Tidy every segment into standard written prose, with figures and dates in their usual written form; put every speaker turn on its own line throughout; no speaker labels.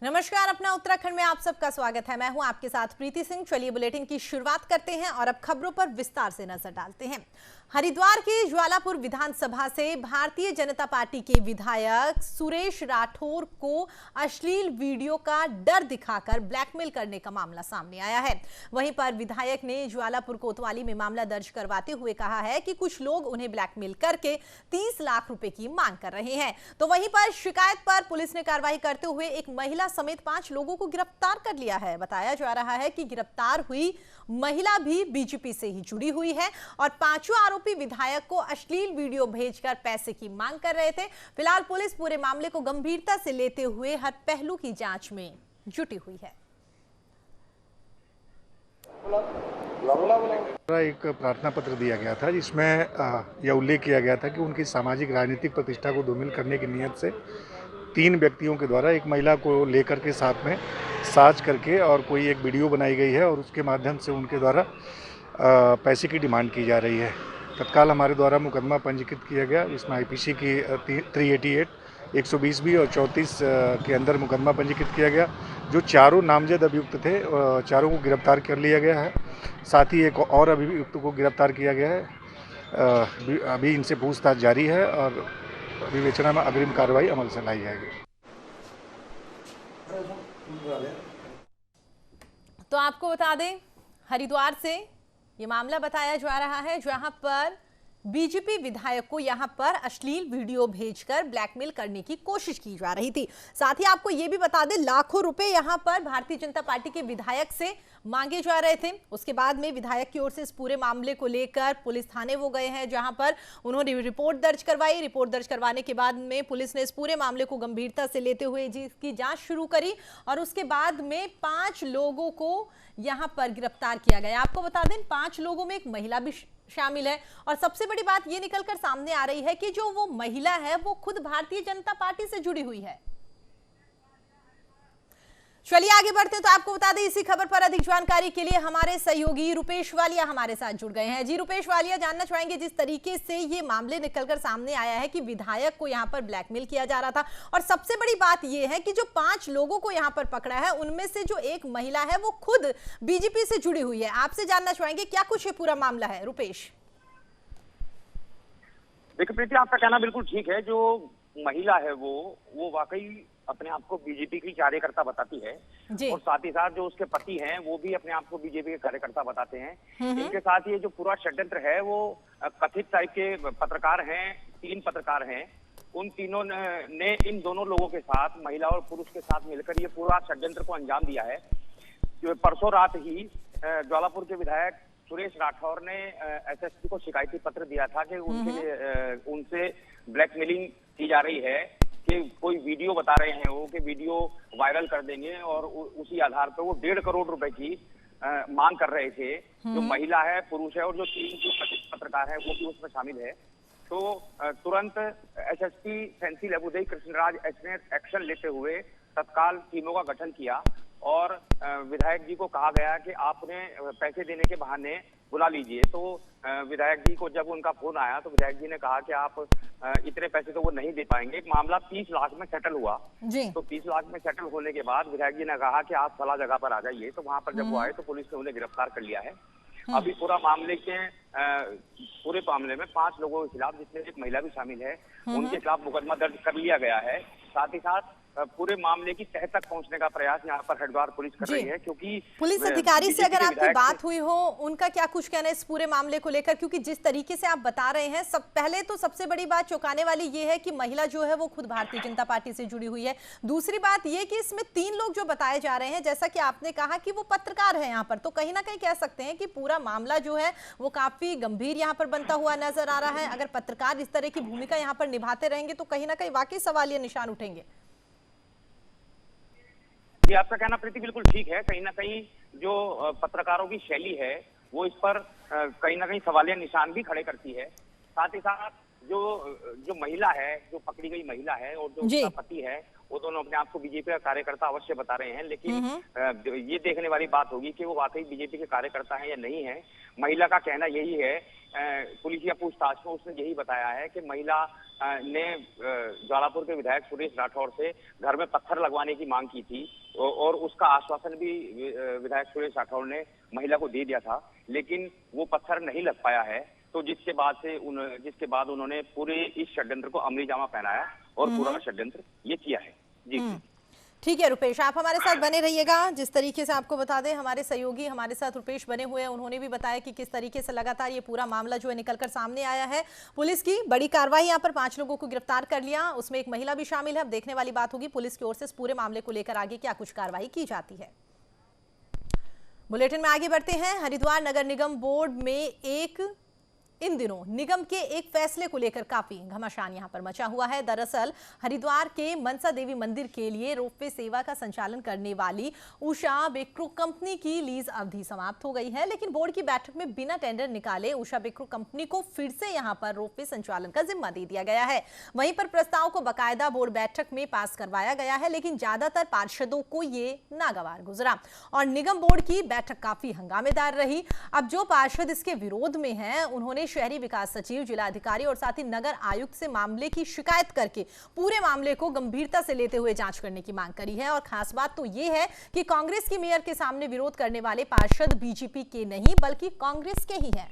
नमस्कार, अपना उत्तराखंड में आप सबका स्वागत है। मैं हूं आपके साथ प्रीति सिंह। चलिए बुलेटिन की शुरुआत करते हैं और अब खबरों पर विस्तार से नजर डालते हैं। हरिद्वार के ज्वालापुर विधानसभा से भारतीय जनता पार्टी के विधायक सुरेश राठौर को अश्लील वीडियो का डर दिखाकर ब्लैकमेल करने का मामला सामने आया है। वहीं पर विधायक ने ज्वालापुर कोतवाली में मामला दर्ज करवाते हुए कहा है कि कुछ लोग उन्हें ब्लैकमेल करके 30 लाख रुपए की मांग कर रहे हैं। तो वहीं पर शिकायत पर पुलिस ने कार्रवाई करते हुए एक महिला समेत 5 लोगों को गिरफ्तार कर लिया है। बताया जा रहा है कि गिरफ्तार हुई महिला भी बीजेपी से ही जुड़ी हुई है और पांचों आरोपी विधायक को अश्लील वीडियो भेजकर पैसे की मांग कर रहे थे। फिलहाल पुलिस पूरे मामले को गंभीरता से लेते हुए हर पहलू की जांच में जुटी हुई है।
एक प्रार्थना पत्र दिया गया था जिसमें यह उल्लेख किया गया था कि उनकी सामाजिक राजनीतिक प्रतिष्ठा को धूमिल करने की नीयत से 3 व्यक्तियों के द्वारा एक महिला को लेकर के साथ में साज करके और कोई एक वीडियो बनाई गई है और उसके माध्यम से उनके द्वारा पैसे की डिमांड की जा रही है। तत्काल हमारे द्वारा मुकदमा पंजीकृत किया गया, जिसमें आईपीसी की 388, 120 भी और 34 के अंदर मुकदमा पंजीकृत किया गया। जो चारों नामजद अभियुक्त थे, चारों को गिरफ्तार कर लिया गया है। साथ ही एक और अभियुक्त को गिरफ्तार किया गया है। अभी इनसे पूछताछ जारी है और विवेचना में अग्रिम कार्रवाई अमल से लाई जाएगी।
तो आपको बता दें, हरिद्वार से ये मामला बताया जा रहा है जहां पर बीजेपी विधायक को यहां पर अश्लील वीडियो भेजकर ब्लैकमेल करने की कोशिश की जा रही थी। साथ ही आपको यह भी बता दें, लाखों रुपए यहां पर भारतीय जनता पार्टी के विधायक से मांगे जा रहे थे। उसके बाद में विधायक की ओर से इस पूरे मामले को लेकर पुलिस थाने वो गए हैं, जहां पर उन्होंने रिपोर्ट दर्ज करवाई। रिपोर्ट दर्ज करवाने के बाद में पुलिस ने इस पूरे मामले को गंभीरता से लेते हुए इसकी जांच शुरू करी और उसके बाद में 5 लोगों को यहां पर गिरफ्तार किया गया। आपको बता दें, 5 लोगों में एक महिला भी शामिल है और सबसे बड़ी बात यह निकलकर सामने आ रही है कि जो वो महिला है वो खुद भारतीय जनता पार्टी से जुड़ी हुई है। चलिए आगे बढ़ते हैं। तो आपको बता दें, इसी खबर पर अधिक जानकारी के लिए हमारे सहयोगी रुपेश वालिया हमारे साथ जुड़ गए हैं। जी रुपेश वालिया, जानना चाहेंगे जिस तरीके से ये मामले निकलकर सामने आया है कि विधायक को यहां पर ब्लैकमेल किया जा रहा था और सबसे बड़ी बात यह है कि जो 5 लोगों को यहां पर पकड़ा है उनमें से जो एक महिला है वो खुद बीजेपी से जुड़ी हुई है। आपसे जानना चाहेंगे क्या कुछ ये पूरा मामला है। रुपेश,
देखिए प्रीति, आपका कहना बिल्कुल ठीक है। जो महिला है वो वाकई अपने आप को बीजेपी की कार्यकर्ता बताती है और साथ ही साथ जो उसके पति हैं वो भी अपने आप को बीजेपी के कार्यकर्ता बताते हैं। इनके साथ ये जो पूरा षड्यंत्र है वो कथित टाइप के पत्रकार हैं, 3 पत्रकार हैं। उन तीनों ने इन दोनों लोगों के साथ, महिला और पुरुष के साथ मिलकर ये पूरा षड्यंत्र को अंजाम दिया है। परसों रात ही ज्वालापुर के विधायक सुरेश राठौर ने एसएसपी को शिकायती पत्र दिया था कि उनसे ब्लैकमेलिंग की जा रही है, कि कोई वीडियो बता रहे हैं वो कि वीडियो वायरल कर देंगे और उसी आधार पर वो 1.5 करोड़ रुपए की मांग कर रहे थे। जो महिला है, पुरुष है और जो 3 पत्रकार है वो भी उसमें शामिल है। तो तुरंत एसएसपी सेंथिल अबुदई कृष्णराज ने एक्शन लेते हुए तत्काल टीमों का गठन किया और विधायक जी को कहा गया कि आपने पैसे देने के बहाने बुला लीजिए। तो विधायक जी को जब उनका फोन आया तो विधायक जी ने कहा कि आप इतने पैसे तो वो नहीं दे पाएंगे। एक मामला 30 लाख में सेटल हुआ जी। तो 30 लाख में सेटल होने के बाद विधायक जी ने कहा कि आप फला जगह पर आ जाइए। तो वहां पर जब वो आए तो पुलिस ने उन्हें गिरफ्तार कर लिया है। अभी पूरे मामले में 5 लोगों के खिलाफ, जिसमें एक महिला भी शामिल है, उनके खिलाफ मुकदमा दर्ज कर लिया गया है। साथ ही साथ पूरे मामले की तह तक पहुंचने का प्रयास यहाँ पर हरिद्वार पुलिस कर रही है, क्योंकि
पुलिस अधिकारी से अगर आपकी बात हुई हो, उनका क्या कुछ कहना है इस पूरे मामले को लेकर? क्योंकि जिस तरीके से आप बता रहे हैं, सबसे बड़ी बात चौंकाने वाली ये है कि महिला जो है वो खुद भारतीय जनता पार्टी से जुड़ी हुई है। दूसरी बात ये कि इसमें 3 लोग जो बताए जा रहे हैं, जैसा कि आपने कहा कि वो पत्रकार है यहाँ पर, तो कहीं ना कहीं कह सकते हैं कि पूरा मामला जो है वो काफी गंभीर यहाँ पर बनता हुआ नजर आ रहा है। अगर पत्रकार इस तरह की भूमिका यहाँ पर निभाते रहेंगे तो कहीं ना कहीं वाकई सवालिया निशान उठेंगे।
ये आपका कहना प्रीति बिल्कुल ठीक है। कहीं ना कहीं जो पत्रकारों की शैली है वो इस पर कहीं ना कहीं सवालिया निशान भी खड़े करती है। साथ ही साथ जो महिला है, जो पकड़ी गई महिला है और जो उसका पति है, वो दोनों अपने आप को बीजेपी का कार्यकर्ता अवश्य बता रहे हैं, लेकिन ये देखने वाली बात होगी कि वो वाकई बीजेपी के कार्यकर्ता हैं या नहीं है। महिला का कहना यही है, पुलिसिया पूछताछ में उसने यही बताया है कि महिला ने ज्वालापुर के विधायक सुरेश राठौर से घर में पत्थर लगवाने की मांग की थी और उसका आश्वासन भी विधायक सुरेश राठौर ने महिला को दे दिया था, लेकिन वो पत्थर नहीं लग पाया है। तो जिसके बाद उन्होंने पूरे इस षड्यंत्र को अमली जामा पहनाया और पूरा षड्यंत्र ये किया है। जी
ठीक है रुपेश, आप हमारे साथ बने रहिएगा। जिस तरीके से आपको बता दें, हमारे सहयोगी हमारे साथ रुपेश बने हुए हैं, उन्होंने भी बताया कि किस तरीके से लगातार ये पूरा मामला जो है निकलकर सामने आया है। पुलिस की बड़ी कार्रवाई, यहाँ पर 5 लोगों को गिरफ्तार कर लिया, उसमें एक महिला भी शामिल है। अब देखने वाली बात होगी पुलिस की ओर से इस पूरे मामले को लेकर आगे क्या कुछ कार्रवाई की जाती है। बुलेटिन में आगे बढ़ते हैं। हरिद्वार नगर निगम बोर्ड में इन दिनों निगम के एक फैसले को लेकर काफी घमासान यहां पर मचा हुआ है। दरअसल हरिद्वार के मनसा देवी मंदिर के लिए रोपवे सेवा का संचालन करने वाली उषा बेक्रो कंपनी की लीज अवधि समाप्त हो गई है, लेकिन बोर्ड की बैठक में बिना टेंडर निकाले उषा बेक्रो कंपनी को फिर से यहां पर रोपवे संचालन का जिम्मा दे दिया गया है। वहीं पर प्रस्ताव को बाकायदा बोर्ड बैठक में पास करवाया गया है, लेकिन ज्यादातर पार्षदों को ये नागवार गुजरा और निगम बोर्ड की बैठक काफी हंगामेदार रही। अब जो पार्षद इसके विरोध में हैं, उन्होंने शहरी विकास सचिव, जिला अधिकारी और साथ ही नगर आयुक्त से मामले की शिकायत करके पूरे मामले को गंभीरता से लेते हुए जांच करने की मांग करी है। और खास बात तो ये है कि कांग्रेस की मेयर के सामने विरोध करने वाले पार्षद बीजेपी के नहीं बल्कि कांग्रेस के ही हैं।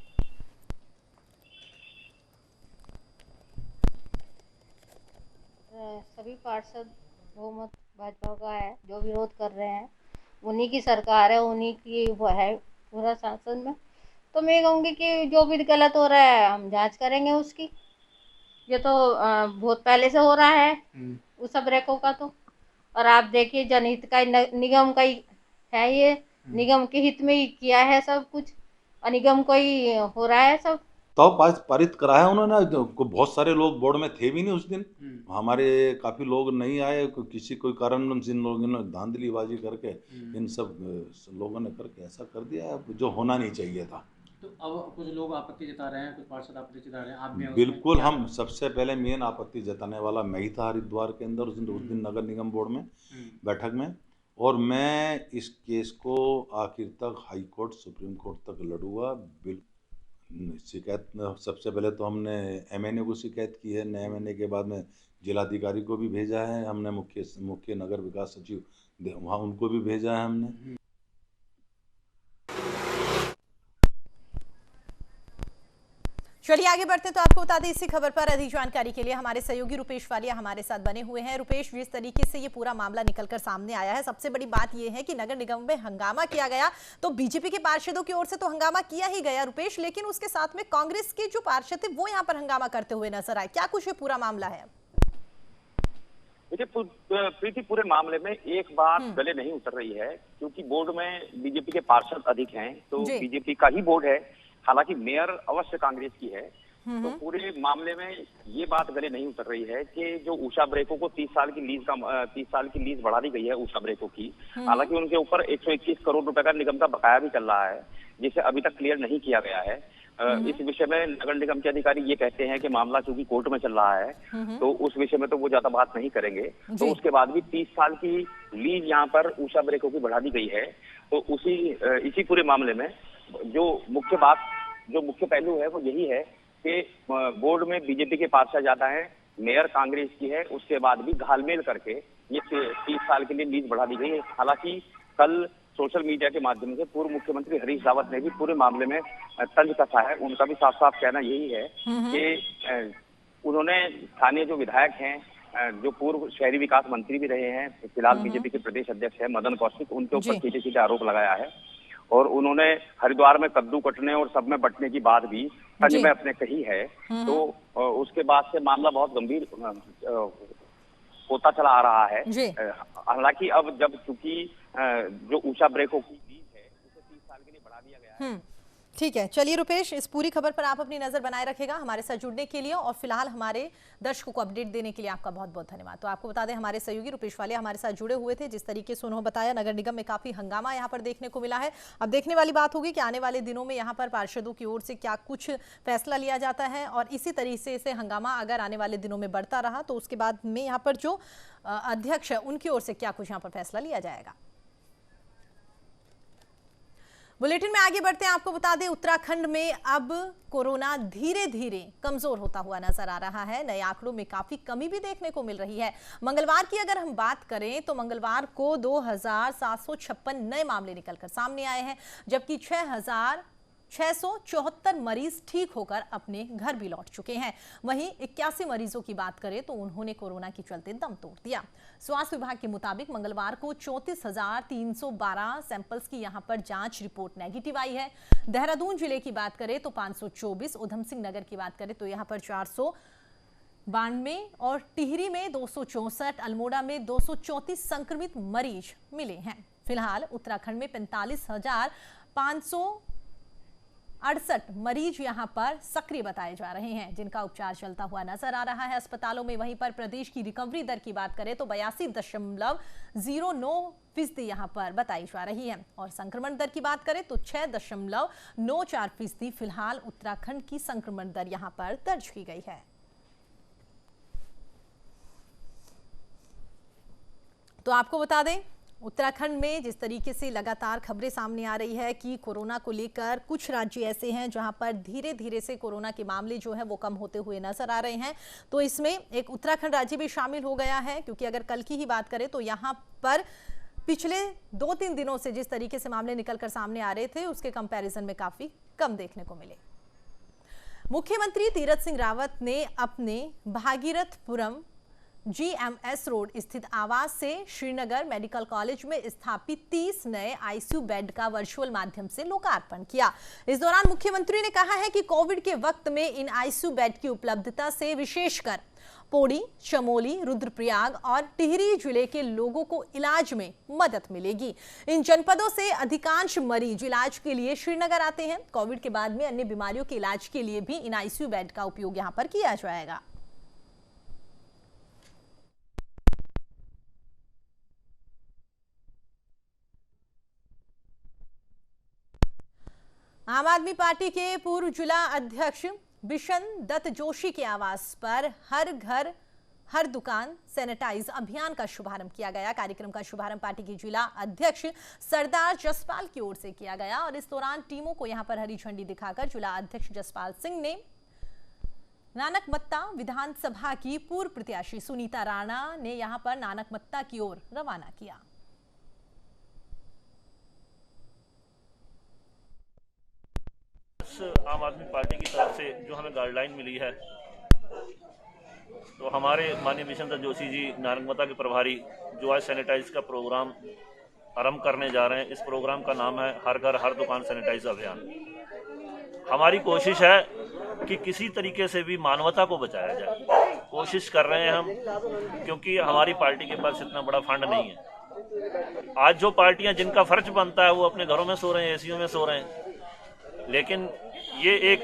सभी पार्षद बहुमत भाजपा का है, जो विरोध कर रहे हैं उन्हीं की सरकार है, उन्हीं की वो है पूरा शासन में। तो मैं कहूँगी कि जो भी गलत हो रहा है हम जांच करेंगे उसकी। ये तो बहुत पहले से हो रहा है उस सब रेको का तो, और आप देखिए जनहित का निगम का ही है, ये निगम के हित में ही किया है सब कुछ, और निगम को ही हो रहा है सब।
तो पारित कराया उन्होंने। बहुत सारे लोग बोर्ड में थे भी नहीं उस दिन, हमारे काफी लोग नहीं आए, किसी कोई कारण जिन लोगों ने धांधलीबाजी करके इन सब लोगों ने करके ऐसा कर दिया जो होना नहीं चाहिए था।
तो अब कुछ लोग आपत्ति जता रहे हैं, कुछ पार्षद आपत्ति जता रहे हैं, आप भी
बिल्कुल, हम सबसे पहले मेन आपत्ति जताने वाला मैं ही था हरिद्वार के अंदर उस दिन नगर निगम बोर्ड में बैठक में, और मैं इस केस को आखिर तक हाई कोर्ट सुप्रीम कोर्ट तक लड़ूंगा। शिकायत सबसे पहले तो हमने MNA को शिकायत की है, MNA के बाद में जिलाधिकारी को भी भेजा है हमने, मुख्य नगर विकास सचिव वहाँ उनको भी भेजा है हमने।
चलिए आगे बढ़ते तो आपको बता दें, इसी खबर पर अधिक जानकारी के लिए हमारे सहयोगी रुपेश वालिया हमारे साथ बने हुए हैं। रुपेश, जिस तरीके से ये पूरा मामला निकलकर सामने आया है, सबसे बड़ी बात ये है कि नगर निगम में हंगामा किया गया, तो बीजेपी के पार्षदों की ओर से तो हंगामा किया ही गया रुपेश, लेकिन उसके साथ में कांग्रेस के जो पार्षद थे वो यहाँ पर हंगामा करते हुए नजर आए। क्या कुछ ये पूरा मामला है?
देखिए प्रीति, पूरे मामले में एक बात गले नहीं उतर रही है, क्योंकि बोर्ड में बीजेपी के पार्षद अधिक हैं, तो बीजेपी का ही बोर्ड है, हालांकि मेयर अवश्य कांग्रेस की है। तो पूरे मामले में ये बात गले नहीं उतर रही है कि जो उषा ब्रेको को 30 साल की लीज बढ़ा दी गई है उषा ब्रेको की, हालांकि उनके ऊपर 121 करोड़ रुपए का निगम का बकाया भी चल रहा है, जिसे अभी तक क्लियर नहीं किया गया है। इस विषय में नगर निगम के अधिकारी ये कहते हैं कि मामला चूंकि कोर्ट में चल रहा है, तो उस विषय में तो वो ज्यादा बात नहीं करेंगे। तो उसके बाद भी 30 साल की लीज यहाँ पर उषा ब्रेको की बढ़ा दी गई है। तो इसी पूरे मामले में जो मुख्य पहलू है वो यही है कि बोर्ड में बीजेपी के पार्षद ज्यादा है, मेयर कांग्रेस की है, उसके बाद भी घालमेल करके ये 30 साल के लिए लीज बढ़ा दी गई है। हालांकि कल सोशल मीडिया के माध्यम से पूर्व मुख्यमंत्री हरीश रावत ने भी पूरे मामले में तंज कसा है। उनका भी साफ साफ कहना यही है कि उन्होंने स्थानीय जो विधायक हैं, जो पूर्व शहरी विकास मंत्री भी रहे हैं, फिलहाल बीजेपी के प्रदेश अध्यक्ष है मदन कौशिक, उनके ऊपर सीधे सीधे आरोप लगाया है। और उन्होंने हरिद्वार में कद्दू कटने और सब में बंटने की बात भी तंज में अपने कही है। तो उसके बाद से मामला बहुत गंभीर होता चला आ रहा है। हालांकि अब जब चूंकि जो उषा ब्रेको की लीज है उसे 30 साल के लिए बढ़ा दिया गया है।
ठीक है, चलिए रुपेश, इस पूरी खबर पर आप अपनी नजर बनाए रखेगा हमारे साथ जुड़ने के लिए, और फिलहाल हमारे दर्शकों को अपडेट देने के लिए आपका बहुत बहुत धन्यवाद। तो आपको बता दें, हमारे सहयोगी रुपेश वालिया हमारे साथ जुड़े हुए थे। जिस तरीके से उन्होंने बताया, नगर निगम में काफी हंगामा यहाँ पर देखने को मिला है। अब देखने वाली बात होगी कि आने वाले दिनों में यहाँ पर पार्षदों की ओर से क्या कुछ फैसला लिया जाता है, और इसी तरीके से हंगामा अगर आने वाले दिनों में बढ़ता रहा तो उसके बाद में यहाँ पर जो अध्यक्ष है उनकी ओर से क्या कुछ यहाँ पर फैसला लिया जाएगा। बुलेटिन में आगे बढ़ते हैं। आपको बता दें, उत्तराखंड में अब कोरोना धीरे धीरे कमजोर होता हुआ नजर आ रहा है। नए आंकड़ों में काफी कमी भी देखने को मिल रही है। मंगलवार की अगर हम बात करें तो मंगलवार को 2756 नए मामले निकलकर सामने आए हैं, जबकि 6674 मरीज ठीक होकर अपने घर भी लौट चुके हैं। वहीं 81 मरीजों की बात करें तो उन्होंने कोरोना के चलते दम तोड़ दिया। स्वास्थ्य विभाग के मुताबिक मंगलवार को 34,312 सैंपल्स की यहां पर जांच रिपोर्ट नेगेटिव आई है। देहरादून जिले की बात करें तो 524, उधम सिंह नगर की बात करें तो यहां पर 492 और टिहरी में 264, अल्मोड़ा में 234 संक्रमित मरीज मिले हैं। फिलहाल उत्तराखंड में 45,568 मरीज यहां पर सक्रिय बताए जा रहे हैं, जिनका उपचार चलता हुआ नजर आ रहा है अस्पतालों में। वहीं पर प्रदेश की रिकवरी दर की बात करें तो 82.09% यहां पर बताई जा रही है, और संक्रमण दर की बात करें तो 6.94% फिलहाल उत्तराखंड की संक्रमण दर यहां पर दर्ज की गई है। तो आपको बता दें, उत्तराखंड में जिस तरीके से लगातार खबरें सामने आ रही है कि कोरोना को लेकर कुछ राज्य ऐसे हैं जहां पर धीरे धीरे से कोरोना के मामले जो है वो कम होते हुए नजर आ रहे हैं, तो इसमें एक उत्तराखंड राज्य भी शामिल हो गया है। क्योंकि अगर कल की ही बात करें तो यहां पर पिछले 2-3 दिनों से जिस तरीके से मामले निकलकर सामने आ रहे थे उसके कंपैरिजन में काफी कम देखने को मिले। मुख्यमंत्री तीरथ सिंह रावत ने अपने भागीरथपुरम GMS रोड स्थित आवास से श्रीनगर मेडिकल कॉलेज में स्थापित 30 नए ICU बेड का वर्चुअल माध्यम से लोकार्पण किया। इस दौरान मुख्यमंत्री ने कहा है कि कोविड के वक्त में इन ICU बेड की उपलब्धता से विशेषकर पौड़ी, चमोली, रुद्रप्रयाग और टिहरी जिले के लोगों को इलाज में मदद मिलेगी। इन जनपदों से अधिकांश मरीज इलाज के लिए श्रीनगर आते हैं। कोविड के बाद में अन्य बीमारियों के इलाज के लिए भी इन ICU बेड का उपयोग यहाँ पर किया जाएगा। आम आदमी पार्टी के पूर्व जिला अध्यक्ष बिशन दत्त जोशी के आवास पर हर घर हर दुकान सैनिटाइज अभियान का शुभारंभ किया गया। कार्यक्रम का शुभारंभ पार्टी की जिला अध्यक्ष सरदार जसपाल की ओर से किया गया, और इस दौरान टीमों को यहां पर हरी झंडी दिखाकर जिला अध्यक्ष जसपाल सिंह ने नानकमत्ता विधानसभा की पूर्व प्रत्याशी सुनीता राणा ने यहां पर नानकमत्ता की ओर रवाना किया।
आम आदमी पार्टी की तरफ से जो हमें गाइडलाइन मिली है, तो हमारे माननीय बिशन दत्त जोशी जी नारंगमता के प्रभारी जो आज सैनिटाइज का प्रोग्राम आरंभ करने जा रहे हैं, इस प्रोग्राम का नाम है हर घर हर दुकान सैनिटाइज अभियान। हमारी कोशिश है कि किसी तरीके से भी मानवता को बचाया जाए, कोशिश कर रहे हैं हम, क्योंकि हमारी पार्टी के पास इतना बड़ा फंड नहीं है। आज जो पार्टियां जिनका फर्ज बनता है वो अपने घरों में सो रहे हैं, एसीओ में सो रहे हैं, लेकिन ये एक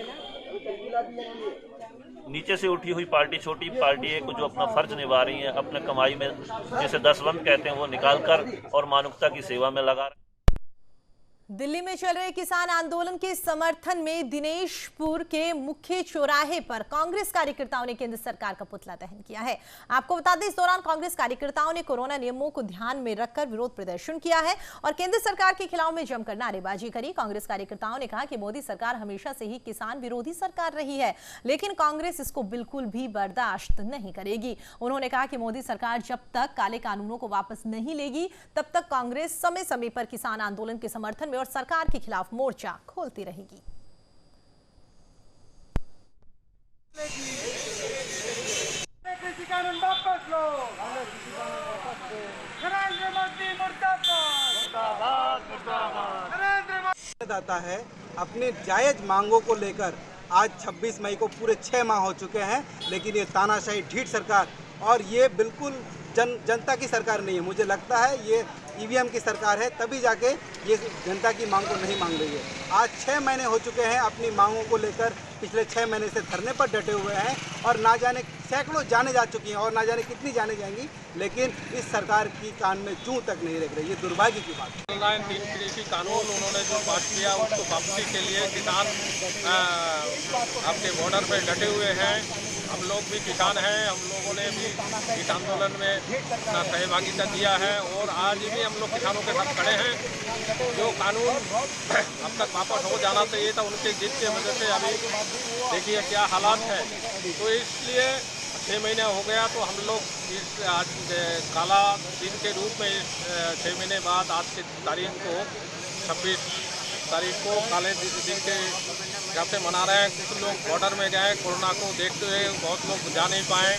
नीचे से उठी हुई पार्टी, छोटी पार्टी है जो अपना फर्ज निभा रही है, अपने कमाई में जिसे दसवंत कहते हैं वो निकालकर और मानवता की सेवा में लगा।
दिल्ली में चल रहे किसान आंदोलन के समर्थन में दिनेशपुर के मुख्य चौराहे पर कांग्रेस कार्यकर्ताओं ने केंद्र सरकार का पुतला दहन किया है। आपको बता दें, इस दौरान कांग्रेस कार्यकर्ताओं ने कोरोना नियमों को ध्यान में रखकर विरोध प्रदर्शन किया है और केंद्र सरकार के खिलाफ में जमकर नारेबाजी करी। कांग्रेस कार्यकर्ताओं ने कहा कि मोदी सरकार हमेशा से ही किसान विरोधी सरकार रही है, लेकिन कांग्रेस इसको बिल्कुल भी बर्दाश्त नहीं करेगी। उन्होंने कहा कि मोदी सरकार जब तक काले कानूनों को वापस नहीं लेगी तब तक कांग्रेस समय समय पर किसान आंदोलन के समर्थन में और सरकार के खिलाफ मोर्चा खोलती रहेगी।
दाता है अपने जायज मांगों को लेकर आज 26 मई को पूरे 6 माह हो चुके हैं, लेकिन ये तानाशाही ढीठ सरकार और ये बिल्कुल जनता की सरकार नहीं है। मुझे लगता है ये ईवीएम की सरकार है, तभी जाके ये जनता की मांग को नहीं मांग रही है। आज 6 महीने हो चुके हैं अपनी मांगों को लेकर, पिछले 6 महीने से धरने पर डटे हुए हैं और ना जाने सैकड़ों जाने जा चुकी हैं और ना जाने कितनी जाने जाएंगी, लेकिन इस सरकार की कान में जूं तक नहीं रख रही। ये दुर्भाग्य की बात है।
ऑनलाइन 3 कृषि कानून उन्होंने जो पास किया उसको वापसी के लिए किसान आपके बॉर्डर पे डटे हुए हैं। हम लोग भी किसान हैं, हम लोगों ने भी इस आंदोलन में अपना सहभागिता दिया है और आज भी हम लोग किसानों के साथ खड़े हैं। जो कानून अब तक वापस हो जाना चाहिए था, उनके जिद की वजह से अभी देखिए क्या हालात है। तो इसलिए 6 महीने हो गया, तो हम लोग इस आज काला दिन के रूप में इस 6 महीने बाद आज की तारीख को 26 तारीख को काले दिन के हिसाब से मना रहे हैं। कुछ लोग बॉर्डर में गए, कोरोना को देखते हुए बहुत लोग जा नहीं पाए।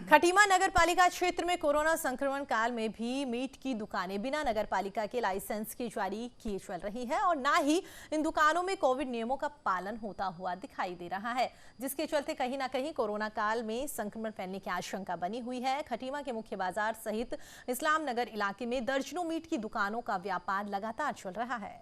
खटीमा नगर पालिका क्षेत्र में कोरोना संक्रमण काल में भी मीट की दुकानें बिना नगर पालिका के लाइसेंस के जारी किए चल रही है और ना ही इन दुकानों में कोविड नियमों का पालन होता हुआ दिखाई दे रहा है, जिसके चलते कहीं ना कहीं कोरोना काल में संक्रमण फैलने की आशंका बनी हुई है। खटीमा के मुख्य बाजार सहित इस्लाम नगर इलाके में दर्जनों मीट की दुकानों का व्यापार लगातार चल रहा है।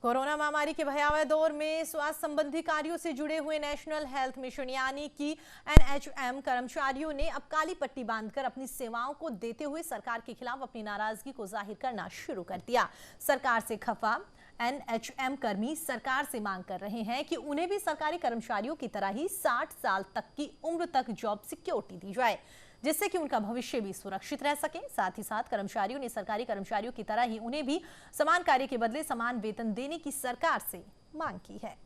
कोरोना महामारी के भयावह दौर में स्वास्थ्य संबंधी कार्यों से जुड़े हुए नेशनल हेल्थ मिशन यानी कि NHM कर्मचारियों ने अब काली पट्टी बांधकर अपनी सेवाओं को देते हुए सरकार के खिलाफ अपनी नाराजगी को जाहिर करना शुरू कर दिया। सरकार से खफा NHM कर्मी सरकार से मांग कर रहे हैं कि उन्हें भी सरकारी कर्मचारियों की तरह ही 60 साल तक की उम्र तक जॉब सिक्योरिटी दी जाए, जिससे कि उनका भविष्य भी सुरक्षित रह सके। साथ ही साथ कर्मचारियों ने सरकारी कर्मचारियों की तरह ही उन्हें भी समान कार्य के बदले समान वेतन देने की सरकार से मांग की है।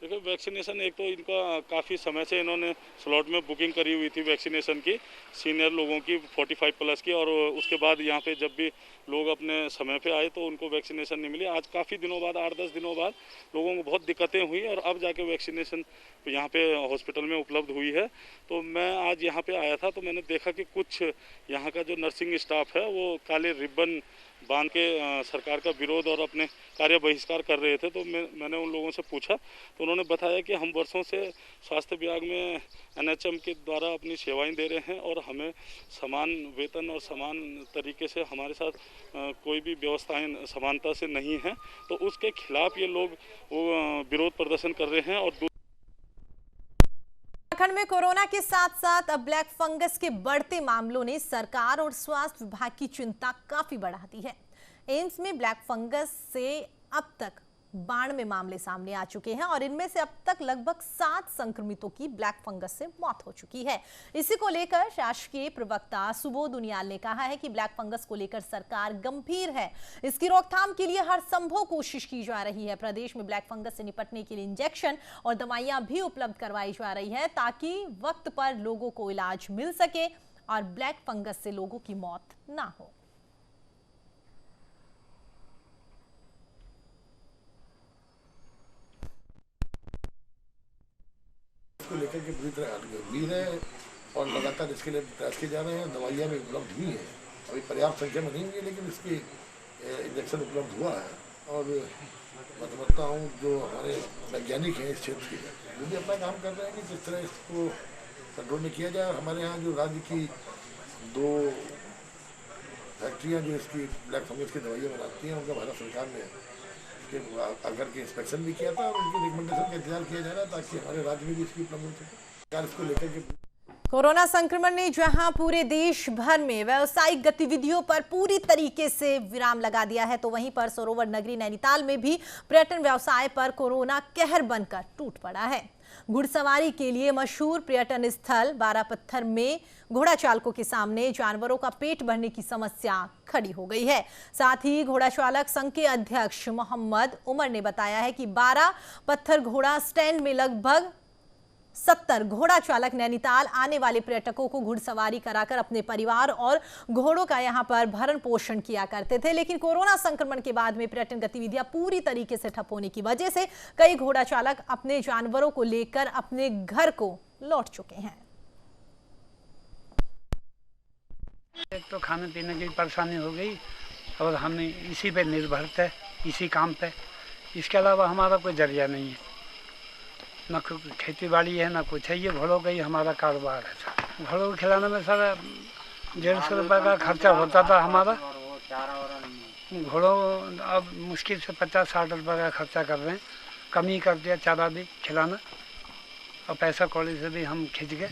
देखिए वैक्सीनेशन एक तो इनका काफ़ी समय से इन्होंने स्लॉट में बुकिंग करी हुई थी वैक्सीनेशन की, सीनियर लोगों की 45 प्लस की, और उसके बाद यहाँ पे जब भी लोग अपने समय पे आए तो उनको वैक्सीनेशन नहीं मिली। आज काफ़ी दिनों बाद 8-10 दिनों बाद लोगों को बहुत दिक्कतें हुई और अब जाके वैक्सीनेशन यहाँ पे हॉस्पिटल में उपलब्ध हुई है। तो मैं आज यहाँ पे आया था तो मैंने देखा कि कुछ यहाँ का जो नर्सिंग स्टाफ है वो काले रिबन बांध के सरकार का विरोध और अपने कार्य बहिष्कार कर रहे थे। तो मैंने उन लोगों से पूछा तो उन्होंने बताया कि हम वर्षों से स्वास्थ्य विभाग में NHM के द्वारा अपनी सेवाएं दे रहे हैं और हमें समान वेतन और समान तरीके से हमारे साथ कोई भी व्यवस्थाएं समानता से नहीं है, तो उसके खिलाफ ये लोग विरोध प्रदर्शन कर रहे हैं। और
उत्तराखंड में कोरोना के साथ साथ अब ब्लैक फंगस के बढ़ते मामलों ने सरकार और स्वास्थ्य विभाग की चिंता काफी बढ़ा दी है। एम्स में ब्लैक फंगस से अब तक 92 मामले सामने आ चुके हैं और इनमें से अब तक लगभग 7 संक्रमितों की ब्लैक फंगस से मौत हो चुकी है। इसी को लेकर शासकीय प्रवक्ता सुबोध उनियाल ने कहा है कि ब्लैक फंगस को लेकर सरकार गंभीर है, इसकी रोकथाम के लिए हर संभव कोशिश की जा रही है। प्रदेश में ब्लैक फंगस से निपटने के लिए इंजेक्शन और दवाइयां भी उपलब्ध करवाई जा रही है ताकि वक्त पर लोगों को इलाज मिल सके और ब्लैक फंगस से लोगों की मौत ना हो।
को लेकर के पूरी तरह गंभीर है और लगातार इसके लिए प्रयास किए जा रहे हैं। दवाइयाँ भी उपलब्ध हुई हैं, अभी पर्याप्त संख्या में नहीं हुई है लेकिन इसकी इंजेक्शन उपलब्ध हुआ है। और मैं समझता हूँ जो हमारे वैज्ञानिक हैं इस क्षेत्र के वो भी अपना काम कर रहे हैं कि किस तरह इसको कंट्रोल में किया जाए। और हमारे यहाँ जो राज्य की 2 फैक्ट्रियाँ जो इसकी ब्लैक फंगस की दवाइयाँ बनाती हैं उनका भारत सरकार ने आकर के इंस्पेक्शन भी किया था और उनकी रिकमेंडेशन का इंतजार किया जा रहा है ताकि हमारे राज्य में भी इसकी उपलब्ध हो सके। सरकार इसको लेकर के
कोरोना संक्रमण ने जहां पूरे देश भर में व्यावसायिक गतिविधियों पर पूरी तरीके से विराम लगा दिया है, तो वहीं पर सरोवर नगरी नैनीताल में भी पर्यटन व्यवसाय पर कोरोना कहर बनकर टूट पड़ा है। घुड़सवारी के लिए मशहूर पर्यटन स्थल बारापत्थर में घोड़ा चालकों के सामने जानवरों का पेट भरने की समस्या खड़ी हो गई है। साथ ही घोड़ा चालक संघ के अध्यक्ष मोहम्मद उमर ने बताया है कि बारापत्थर घोड़ा स्टैंड में लगभग 70 घोड़ा चालक नैनीताल आने वाले पर्यटकों को घुड़सवारी कराकर अपने परिवार और घोड़ों का यहां पर भरण पोषण किया करते थे, लेकिन कोरोना संक्रमण के बाद में पर्यटन गतिविधियां पूरी तरीके से ठप होने की वजह से कई घोड़ा चालक अपने जानवरों को लेकर अपने घर को लौट चुके हैं।
एक तो खाने पीने की परेशानी हो गई और हम इसी पे निर्भर थे, इसी काम पे। इसके अलावा हमारा कोई जरिया नहीं है, न खेती बाड़ी है न कुछ है। ये घोड़ों का ही हमारा कारोबार है। घोड़ों को खिलाने में सर 150 रुपये का खर्चा होता था हमारा। घोड़ों अब मुश्किल से 50-60 रुपये का खर्चा कर रहे हैं। कमी कर दिया चारा भी खिलाना, और पैसा कौड़ी से भी हम खिंच गए।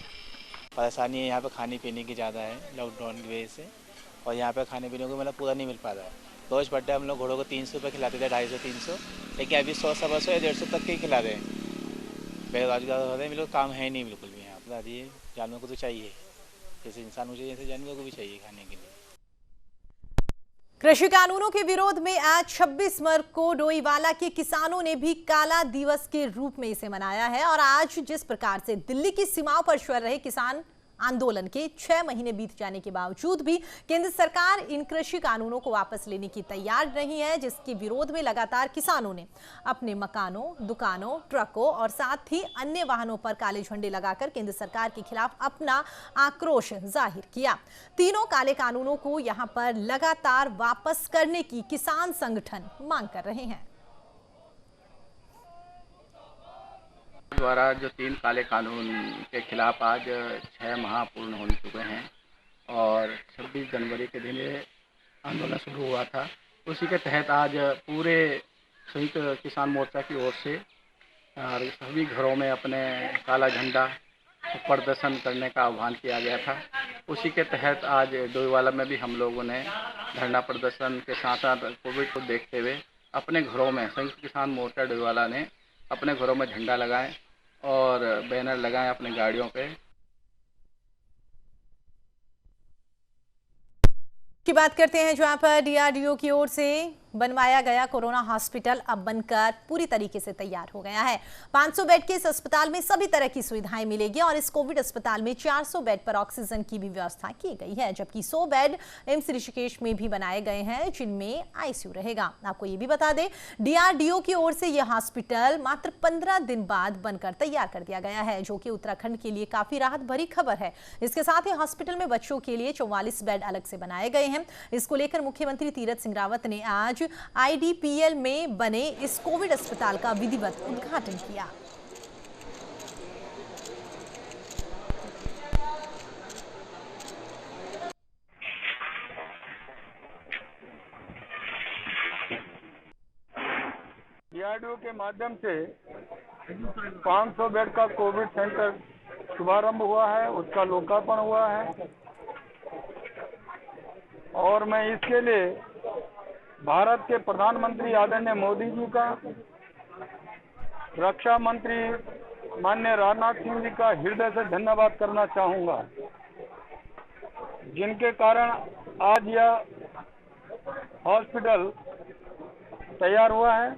परेशानी है यहाँ पे खाने पीने की ज़्यादा है लॉकडाउन की वजह से, और यहाँ पे खाने पीने को मतलब पूरा नहीं मिल पा रहा है। रोज़ पर डे हम लोग घोड़ों को 300 रुपये खिलाते थे, 250-300, लेकिन अभी 100-150 या 150 तक के ही खिला रहे हैं। बेरोजगार हो रहे हैं, बिल्कुल काम है ही नहीं बिल्कुल भी यहाँ पर। ये जानवर को तो चाहिए, जैसे इंसान मुझे जैसे जानवर को भी चाहिए खाने के लिए।
कृषि कानूनों के विरोध में आज 26 मार्च को डोईवाला के किसानों ने भी काला दिवस के रूप में इसे मनाया है। और आज जिस प्रकार से दिल्ली की सीमाओं पर चल रहे किसान आंदोलन के 6 महीने बीत जाने के बावजूद भी केंद्र सरकार इन कृषि कानूनों को वापस लेने की तैयार नहीं है, जिसके विरोध में लगातार किसानों ने अपने मकानों, दुकानों, ट्रकों और साथ ही अन्य वाहनों पर काले झंडे लगाकर केंद्र सरकार के खिलाफ अपना आक्रोश जाहिर किया। तीनों काले कानूनों को यहां पर लगातार वापस करने की किसान संगठन मांग कर रहे हैं।
द्वारा जो 3 काले कानून के खिलाफ आज 6 माह पूर्ण हो चुके हैं और 26 जनवरी के दिन ये आंदोलन शुरू हुआ था। उसी के तहत आज पूरे संयुक्त किसान मोर्चा की ओर से सभी घरों में अपने काला झंडा प्रदर्शन करने का आह्वान किया गया था। उसी के तहत आज डोईवाला में भी हम लोगों ने धरना प्रदर्शन के साथ साथ कोविड को देखते हुए अपने घरों में संयुक्त किसान मोर्चा डोईवाला ने अपने घरों में झंडा लगाएं और बैनर लगाएं अपनी गाड़ियों पे।
की बात करते हैं जहां पर डीआरडीओ की ओर से बनवाया गया कोरोना हॉस्पिटल अब बनकर पूरी तरीके से तैयार हो गया है। 500 बेड के इस अस्पताल में सभी तरह की सुविधाएं मिलेगी और इस कोविड अस्पताल में 400 बेड पर ऑक्सीजन की भी व्यवस्था की गई है, जबकि 100 बेड एम्स ऋषिकेश में भी बनाए गए हैं जिनमें आईसीयू रहेगा। आपको ये भी बता दें, डीआरडीओ की ओर से यह हॉस्पिटल मात्र 15 दिन बाद बनकर तैयार कर दिया गया है, जो कि उत्तराखंड के लिए काफी राहत भरी खबर है। इसके साथ ही हॉस्पिटल में बच्चों के लिए 44 बेड अलग से बनाए गए हैं। इसको लेकर मुख्यमंत्री तीरथ सिंह रावत ने आज आईडीपीएल में बने इस कोविड अस्पताल का विधिवत उद्घाटन किया।
डीआरडीओ के माध्यम से 500 बेड का कोविड सेंटर शुभारंभ हुआ है, उसका लोकार्पण हुआ है और मैं इसके लिए भारत के प्रधानमंत्री आदरणीय मोदी जी का, रक्षा मंत्री माननीय राजनाथ सिंह जी का हृदय से धन्यवाद करना चाहूँगा, जिनके कारण आज यह हॉस्पिटल तैयार हुआ है।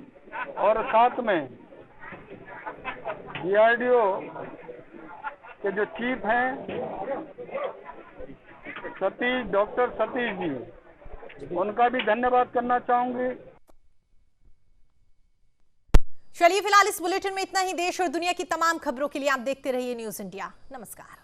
और साथ में डीआरडीओ के जो चीफ हैं डॉक्टर सतीश जी, उनका भी धन्यवाद करना चाहूंगी।
चलिए फिलहाल इस बुलेटिन में इतना ही। देश और दुनिया की तमाम खबरों के लिए आप देखते रहिए न्यूज़ इंडिया। नमस्कार।